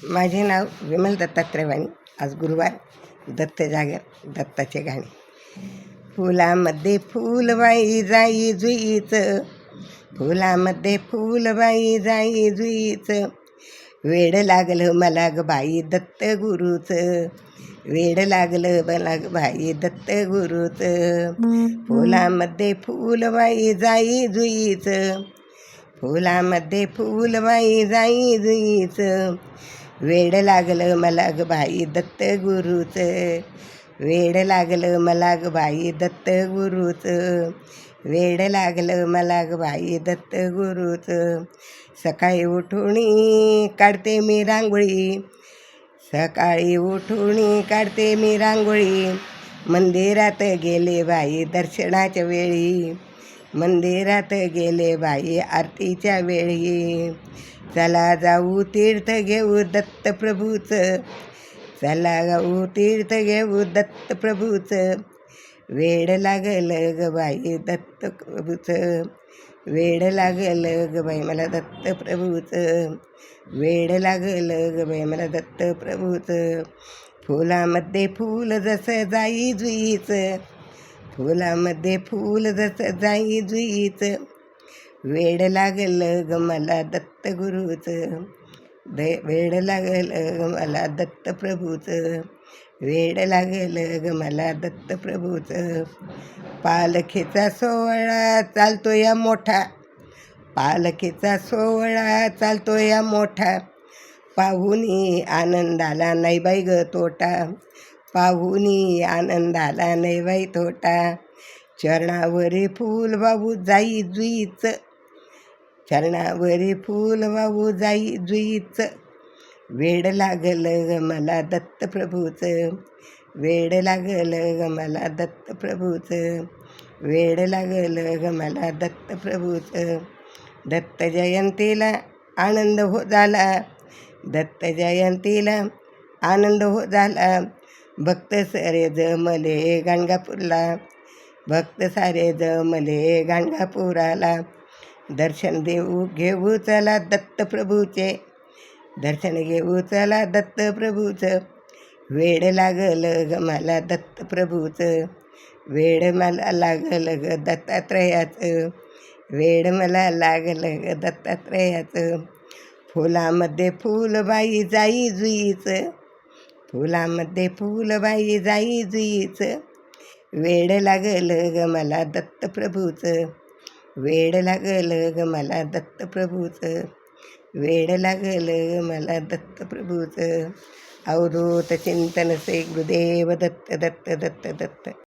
माझे नाव विमल दत्तात्रय वाणी. आज गुरुवार. दत्त जागर, दत्ताचे गाणे. फुलामध्ये फुलबाई जाई जुईचं, फुलामध्ये फुलबाई जाई जुईचं, वेड लागलं मला ग बाई दत्त गुरुचं, वेड लागलं मला ग बाई दत्त गुरुचं. फुलामध्ये फुलबाई जाई जुईचं, फुलामध्ये फुलबाई जाई जुईचं, वेड लागलं मला ग बाई दत्त गुरुचं, वेड लागलं मला ग बाई दत्त गुरुचं, वेड लागलं मला ग बाई दत्त गुरुचं. सकाळी उठून काढते मी रांगोळी, सकाळी उठून काढते मी रांगोळी, मंदिरात गेले बाई दर्शनाच्या वेळी, मंदिरात गेले बाई आरतीच्या वेळी. चला जाऊ तीर्थ घेऊ दत्त प्रभूचं, चला जाऊ तीर्थ घेऊ दत्त प्रभूचं, वेड लागलं ग बाई दत्त प्रभूचं, वेड लागलं ग बाई मला दत्त प्रभूचं, वेड लागलं ग बाई मला दत्त प्रभूचं. फुलामध्ये फूल जसं जाई जुईचं, फुलामध्ये फूल जसं जाई जुईचं, वेड लागलं ग मला दत्त गुरुचं, वेड लागलं ग मला दत्त प्रभूचं, वेड लागलं ग मला दत्त प्रभूचं. पालखीचा सोहळा चालतो या मोठा, पालखीचा सोहळा चालतो या मोठा, पाहुनी आनंदाला नाही बाई ग तोटा, पाहुनी आनंदाला नाही बाई तोटा. चरणावरी फूल वाहू जाई जुईचं, चरणावरी फूल वाहू जाई जुईचं, वेड लागलं ग मला दत्त प्रभूचं, वेड लागलं ग मला दत्त प्रभूचं, वेड लागलं ग मला दत्त प्रभूचं. दत्त जयंतीला आनंद हो झाला, दत्त जयंतीला आनंद हो झाला, भक्त सारे जमले गाणगापूरला, भक्त सारे जमले गाणगापुराला. दर्शन देऊ घेऊ चला दत्त प्रभूचे, दर्शन घेऊ चला दत्त प्रभूचं, वेड लागलं ग मला दत्त प्रभूचं, वेड मला लागलं ग दत्तात्रयाचं, वेड मला लागलं ग दत्तात्रयाचं. फुलामध्ये फुलबाई जाई जुईचं, फुलामध्ये फुलबाई जाई जुईचं, वेड लागलं ग मला दत्त प्रभूचं, वेड लागलं ग मला दत्त प्रभूचं, वेड लागलं ग मला दत्त प्रभूचं. अवधूत चिंतन से गुरुदेव दत्त दत्त दत्त दत्त.